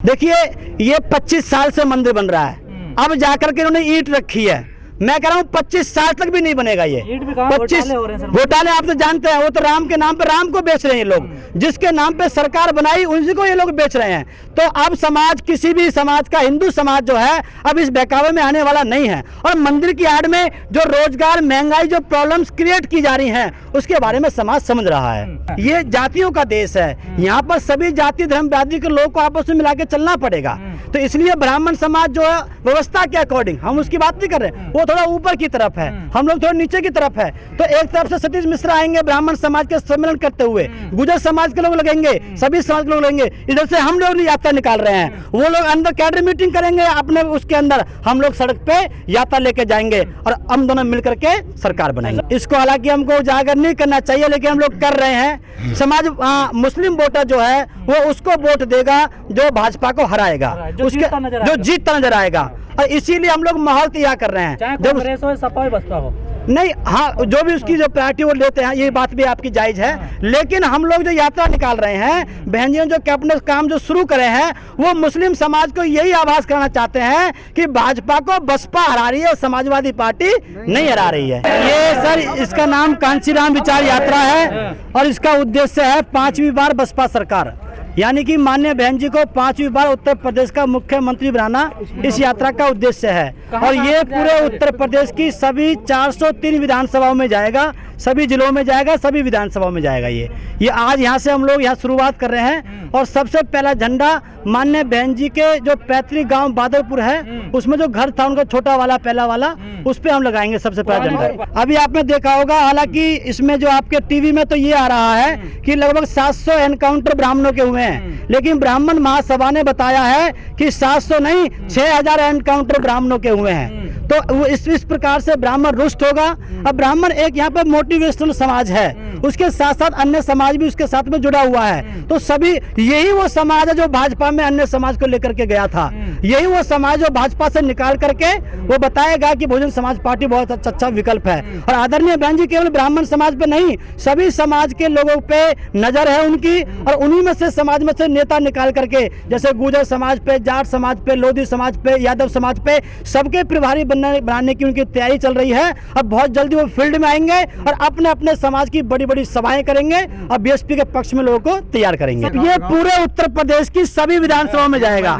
देखिए ये 25 साल से मंदिर बन रहा है, अब जाकर के इन्होंने ईंट रखी है। मैं कह रहा हूँ 25 साल तक भी नहीं बनेगा ये। 25 घोटाले आप तो जानते हैं, वो तो राम के नाम पे राम को बेच रहे हैं लोग, जिसके नाम पे सरकार बनाई उसी को ये लोग बेच रहे हैं। तो अब समाज, किसी भी समाज का, हिंदू समाज जो है अब इस बहकावे में आने वाला नहीं है। और मंदिर की आड़ में जो रोजगार, महंगाई, जो प्रॉब्लम्स क्रिएट की जा रही हैं उसके बारे में समाज समझ रहा है। ये जातियों का देश है, यहाँ पर सभी जाति धर्म व्याधि के लोग को आपस में मिला के चलना पड़ेगा। तो इसलिए ब्राह्मण समाज जो है व्यवस्था के अकॉर्डिंग, हम उसकी बात नहीं कर रहे, वो थोड़ा ऊपर की तरफ है, हम लोग थोड़ा नीचे की तरफ है। तो एक तरफ से सतीश मिश्रा आएंगे ब्राह्मण समाज के सम्मेलन करते हुए, गुजर समाज के लोग लगेंगे, सभी समाज के लोग लगेंगे, इधर से हम लोग यात्रा निकाल रहे हैं, वो लोग अंदर कैडर मीटिंग करेंगे अपने, उसके अंदर हम लोग सड़क पे यात्रा लेके जाएंगे और हम दोनों मिलकर के सरकार बनाएंगे। इसको हालांकि हमको उजागर नहीं करना चाहिए, लेकिन हम लोग कर रहे हैं। समाज मुस्लिम वोटर जो है वो उसको वोट देगा जो भाजपा को हराएगा, उसके जो जीतता नजर आएगा। और इसीलिए हम लोग माहौल तैयार कर रहे हैं, चाहे कांग्रेस हो, सपा हो, बसपा हो, नहीं, हाँ, जो भी उसकी जो प्रायोरिटी वो लेते हैं, ये बात भी आपकी जायज है। लेकिन हम लोग जो यात्रा निकाल रहे हैं, बहन जी जो कैबिनेट काम जो शुरू करे हैं, वो मुस्लिम समाज को यही आभास कराना चाहते हैं कि भाजपा को बसपा हरा रही है और समाजवादी पार्टी नहीं हरा रही है। ये सर, इसका नाम कांचीराम विचार यात्रा है और इसका उद्देश्य है 5वीं बार बसपा सरकार, यानी कि माननीय बहन जी को 5वीं बार उत्तर प्रदेश का मुख्यमंत्री बनाना इस यात्रा का उद्देश्य है। और ये पूरे उत्तर प्रदेश की सभी 403 विधानसभाओं में जाएगा, सभी जिलों में जाएगा, सभी विधानसभाओं में जाएगा। ये आज यहाँ से हम लोग यहाँ शुरुआत कर रहे हैं। और सबसे पहला झंडा माननीय बहन जी के जो पैतृक गांव बादलपुर है, उसमें जो घर था उनका छोटा वाला, पहला वाला, उस पे हम लगाएंगे सबसे पहला झंडा। अभी आपने देखा होगा, हालांकि इसमें जो आपके टीवी में तो ये आ रहा है कि लगभग 700 एनकाउंटर ब्राह्मणों के हुए हैं, लेकिन ब्राह्मण महासभा ने बताया है कि 700 नहीं 6000 एनकाउंटर ब्राह्मणों के हुए हैं। तो वो इस प्रकार से ब्राह्मण रुष्ट होगा। अब ब्राह्मण एक यहाँ पे मोटिवेशनल समाज है, उसके साथ साथ अन्य समाज भी उसके साथ में जुड़ा हुआ है। तो सभी, यही वो समाज है जो भाजपा में अन्य समाज को लेकर के गया था, यही वो समाज जो भाजपा से निकाल करके वो बताएगा कि बहुजन समाज पार्टी बहुत अच्छा विकल्प है। और आदरणीय बहन जी केवल ब्राह्मण समाज पे नहीं, सभी समाज के लोगों पे नजर है उनकी, और उन्हीं में से समाज में से नेता निकाल करके, जैसे गुर्जर समाज पे, जाट समाज पे, लोधी समाज पे, यादव समाज पे, सबके प्रभारी बनाने की उनकी तैयारी चल रही है। अब बहुत जल्दी वो फील्ड में आएंगे और अपने अपने समाज की बड़ी बड़ी सभाएं करेंगे और बीएसपी के पक्ष में लोगों को तैयार करेंगे। ये पूरे उत्तर प्रदेश की सभी विधानसभाओं में जाएगा।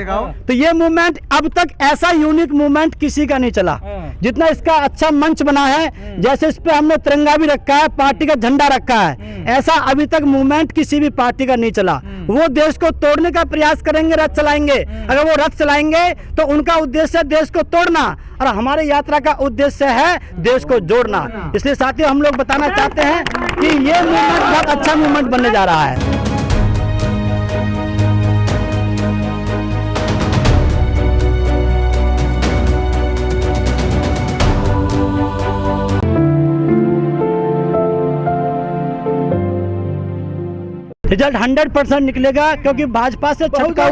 तो ये मूवमेंट अब तक ऐसा यूनिक मूवमेंट किसी का नहीं चला जितना इसका अच्छा मंच बना है। जैसे इस पे हमने तिरंगा भी रखा है, पार्टी का झंडा रखा है, ऐसा अभी तक मूवमेंट किसी भी पार्टी का नहीं चला। वो देश को तोड़ने का प्रयास करेंगे, रथ चलाएंगे। अगर वो रथ चलाएंगे तो उनका उद्देश्य है देश को तोड़ना, और हमारे यात्रा का उद्देश्य है देश को जोड़ना। इसलिए साथियों, हम लोग बताना चाहते हैं कि ये मूवमेंट बहुत अच्छा मूवमेंट बनने जा रहा है। रिजल्ट 100% निकलेगा, क्योंकि भाजपा से छटका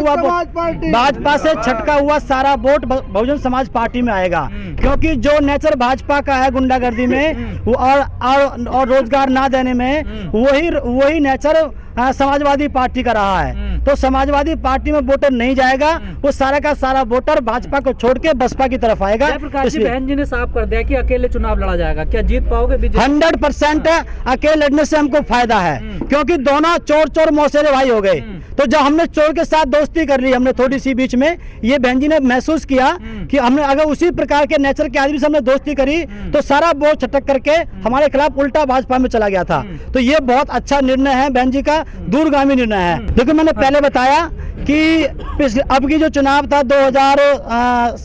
हुआ सारा वोट बहुजन समाज पार्टी में आएगा। क्योंकि जो नेचर भाजपा का है गुंडागर्दी में और रोजगार ना देने में, वही नेचर समाजवादी पार्टी का रहा है। तो समाजवादी पार्टी में वोटर नहीं जाएगा, वो सारा का सारा वोटर भाजपा को छोड़ के बसपा की तरफ आएगा। बहन जी ने साफ कर दिया कि अकेले चुनाव लड़ा जाएगा, क्या जीत पाओगे बीजेपी? 100% अकेले लड़ने से हमको फायदा है, क्योंकि दोनों चोर मौसेरे भाई हो गए। तो जब हमने चोर के साथ दोस्ती कर ली, हमने थोड़ी सी बीच में, ये बहन जी ने महसूस किया कि हमने अगर उसी प्रकार के नेचर के आदमी से हमने दोस्ती करी तो सारा बोझ छटक करके हमारे खिलाफ उल्टा भाजपा में चला गया था। तो ये बहुत अच्छा निर्णय है बहन जी का, दूरगामी निर्णय है। देखो, मैंने पहले बताया कि अब की जो चुनाव था 2000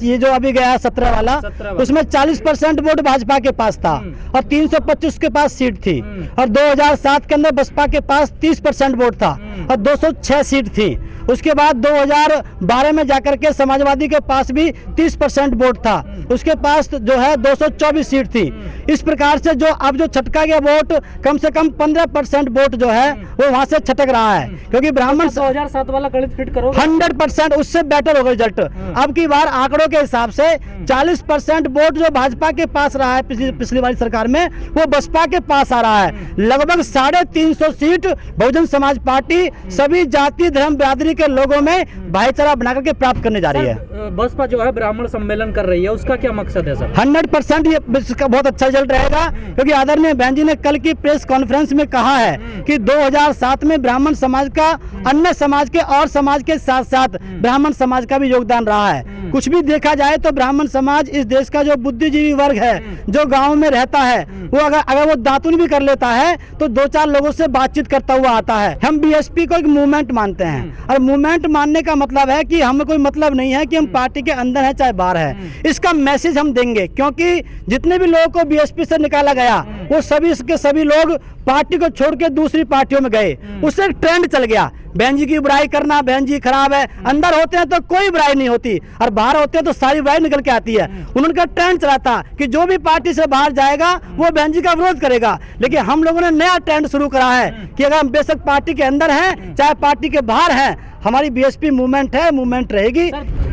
ये जो अभी गया 17 वाला, उसमें 40% वोट भाजपा के पास था और 325 के पास सीट थी। और 2007 के अंदर बसपा के पास 30% वोट था और 206 सीट थी। उसके बाद 2012 में जाकर के समाजवादी के पास भी 30% वोट था, उसके पास जो है 224 सीट थी। इस प्रकार से जो अब जो छटका गया वोट, कम से कम 15% वोट जो है वो वहां से छटक रहा है, क्योंकि ब्राह्मण 2007 वाला गणित फिट करो 100% उससे बेटर होगा रिजल्ट। अब की बार आंकड़ों के हिसाब से 40% वोट जो भाजपा के पास रहा है पिछली वाली सरकार में, वो बसपा के पास आ रहा है। लगभग 350 सीट बहुजन समाज पार्टी सभी जाति धर्म बिरादरी के लोगों में भाईचारा बना करके प्राप्त करने जा रही है। बसपा जो है ब्राह्मण सम्मेलन कर रही है, उसका क्या मकसद है सर? 100% ये इसका बहुत अच्छा रिजल्ट रहेगा, क्योंकि आदरणीय बहन जी ने कल की प्रेस कॉन्फ्रेंस में कहा है कि 2007 में ब्राह्मण समाज का अन्य समाज के और समाज के साथ साथ ब्राह्मण समाज का भी योगदान रहा है। कुछ भी देखा जाए तो ब्राह्मण समाज इस देश का जो बुद्धिजीवी वर्ग है, जो गाँव में रहता है, वो अगर वो दातुन भी कर लेता है तो 2-4 लोगों से बातचीत करता हुआ आता है। हम बीएसपी को एक मूवमेंट मानते हैं, और मूवमेंट मानने का मतलब है कि हमें कोई मतलब नहीं है कि हम पार्टी के अंदर है चाहे बाहर है। इसका मैसेज हम देंगे, क्योंकि जितने भी लोगों को बीएसपी से निकाला गया वो सभी के सभी लोग पार्टी को छोड़ के दूसरी पार्टियों में गए। उससे एक ट्रेंड चल गया, बहन जी की बुराई करना, बहन जी खराब है। अंदर होते हैं तो कोई बुराई नहीं होती, और बाहर होते हैं तो सारी बुराई निकल के आती है। उनका ट्रेंड चला था कि जो भी पार्टी से बाहर जाएगा वो बहन जी का विरोध करेगा, लेकिन हम लोगों ने नया ट्रेंड शुरू करा है कि अगर हम बेशक पार्टी के अंदर हैं चाहे पार्टी के बाहर हैं, हमारी बीएसपी मूवमेंट है, मूवमेंट रहेगी।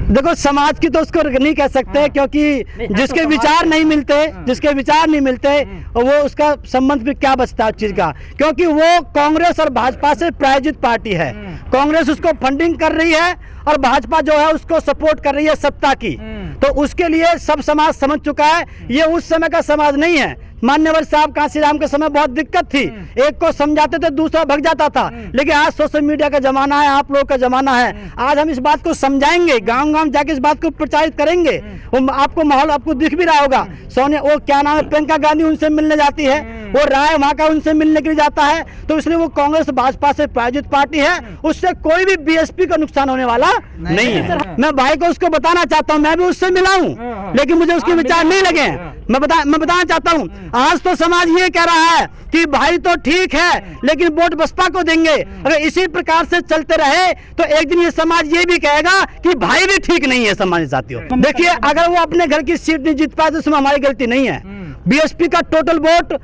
देखो, समाज की तो उसको नहीं कह सकते, क्योंकि जिसके विचार नहीं मिलते, वो उसका संबंध फिर क्या बचता है उस चीज का, क्योंकि वो कांग्रेस और भाजपा से प्रायोजित पार्टी है। कांग्रेस उसको फंडिंग कर रही है और भाजपा जो है उसको सपोर्ट कर रही है सत्ता की, तो उसके लिए सब समाज समझ चुका है। ये उस समय का समाज नहीं है। मान्यवर साहब कांशीराम के समय बहुत दिक्कत थी, एक को समझाते थे दूसरा भग जाता था, लेकिन आज सोशल मीडिया का जमाना है, आप लोगों का जमाना है। आज हम इस बात को समझाएंगे, गांव-गांव जाके इस बात को प्रचारित करेंगे। वो आपको माहौल आपको दिख भी रहा होगा, सोनिया वो क्या नाम है, प्रियंका गांधी उनसे मिलने जाती है, वो राय वहां का उनसे मिलने के लिए जाता है, तो इसलिए वो कांग्रेस भाजपा से प्रायोजित पार्टी है, उससे कोई भी बीएसपी का नुकसान होने वाला नहीं है। मैं भाई को उसको बताना चाहता हूँ, मैं भी उससे मिला हूँ, लेकिन मुझे उसके विचार नहीं लगे। मैं बताना चाहता हूँ, आज तो समाज ये कह रहा है कि भाई तो ठीक है लेकिन वोट बसपा को देंगे। अगर इसी प्रकार से चलते रहे तो एक दिन ये समाज ये भी कहेगा कि भाई भी ठीक नहीं है। सम्मानित साथियों, देखिए, अगर वो अपने घर की सीट नहीं जीत पाए तो उसमें हमारी गलती नहीं है। बीएसपी का टोटल वोट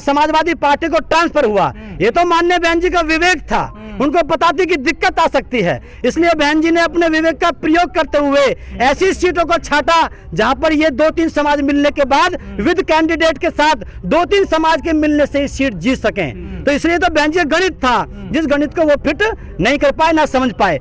समाजवादी पार्टी को ट्रांसफर हुआ, ये तो माननीय बहन जी का विवेक था, उनको पता थी कि दिक्कत आ सकती है, इसलिए बहन जी ने अपने विवेक का प्रयोग करते हुए ऐसी सीटों को छाटा जहां पर ये 2-3 समाज मिलने के बाद विद कैंडिडेट के साथ 2-3 समाज के मिलने से सीट जीत सकें। तो इसलिए तो बहन जी गणित था, जिस गणित को वो फिट नहीं कर पाए, ना समझ पाए।